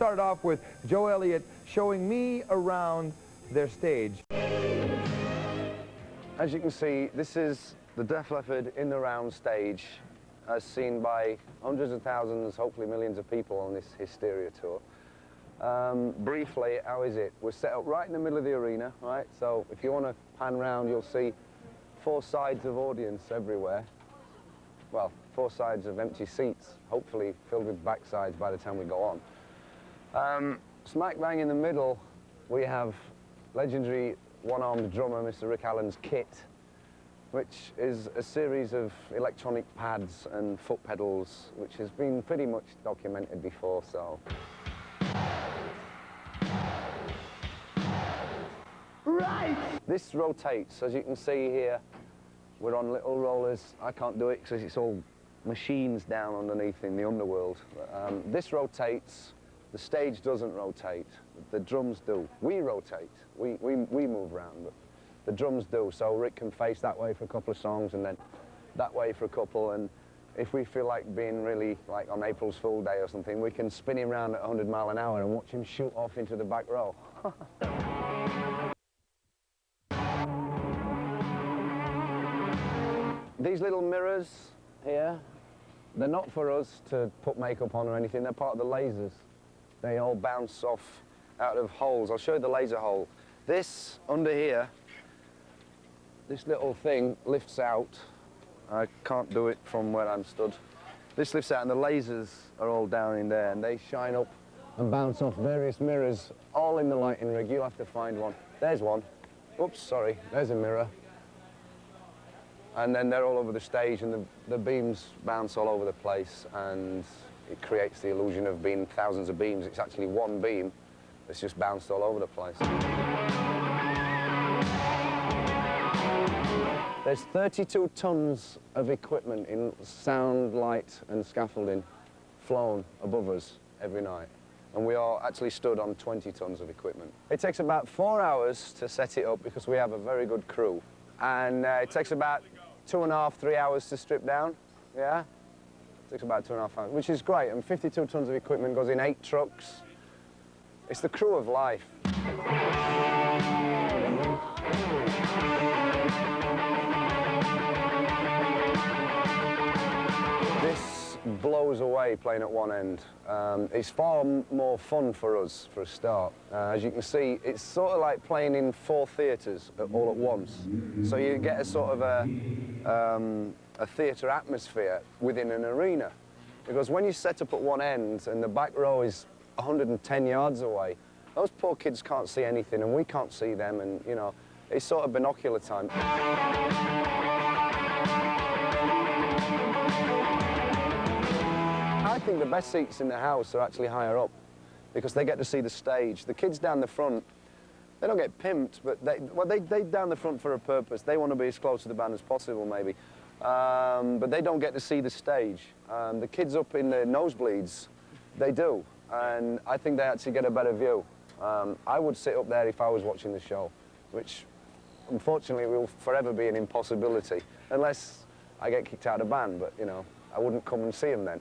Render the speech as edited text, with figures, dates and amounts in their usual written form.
Start off with Joe Elliott showing me around their stage. As you can see, this is the Def Leppard in the round stage, as seen by hundreds of thousands, hopefully millions of people on this Hysteria tour. Briefly, how is it? We're set up right in the middle of the arena, right? So if you want to pan round, you'll see four sides of audience everywhere. Well, four sides of empty seats, hopefully filled with backsides by the time we go on. Smack bang in the middle, we have legendary one-armed drummer, Mr. Rick Allen's kit, which is a series of electronic pads and foot pedals, which has been pretty much documented before, so. Right! This rotates, as you can see here. We're on little rollers. I can't do it because it's all machines down underneath in the underworld. This rotates. The stage doesn't rotate. The drums do. We rotate. We move around, but the drums do. So Rick can face that way for a couple of songs and then that way for a couple. And if we feel like being really like on April's Fool Day or something, we can spin him around at 100 miles an hour and watch him shoot off into the back row. These little mirrors here, they're not for us to put makeup on or anything. They're part of the lasers. They all bounce off out of holes. I'll show you the laser hole. This, under here, this little thing lifts out. I can't do it from where I'm stood. This lifts out and the lasers are all down in there and they shine up and bounce off various mirrors, all in the lighting rig. You'll have to find one. There's one. Oops, sorry, there's a mirror. And then they're all over the stage and the beams bounce all over the place and it creates the illusion of being thousands of beams. It's actually one beam that's just bounced all over the place. There's 32 tons of equipment in sound, light and scaffolding flown above us every night. And we are actually stood on 20 tons of equipment. It takes about 4 hours to set it up because we have a very good crew. And it takes about 2.5, 3 hours to strip down, yeah? It takes about 2.5 hours, which is great. And 52 tons of equipment goes in 8 trucks. It's the crew of life. This blows away playing at one end. It's far more fun for us, for a start. As you can see, it's sort of like playing in 4 theatres all at once. So you get a sort of a theatre atmosphere within an arena. Because when you set up at one end and the back row is 110 yards away, those poor kids can't see anything and we can't see them, and you know, it's sort of binocular time. I think the best seats in the house are actually higher up because they get to see the stage. The kids down the front, they don't get pimped, but they down the front for a purpose. They want to be as close to the band as possible, maybe. But they don't get to see the stage. The kids up in the nosebleeds, they do. And I think they actually get a better view. I would sit up there if I was watching the show, which unfortunately will forever be an impossibility, unless I get kicked out of the band, but you know, I wouldn't come and see him then.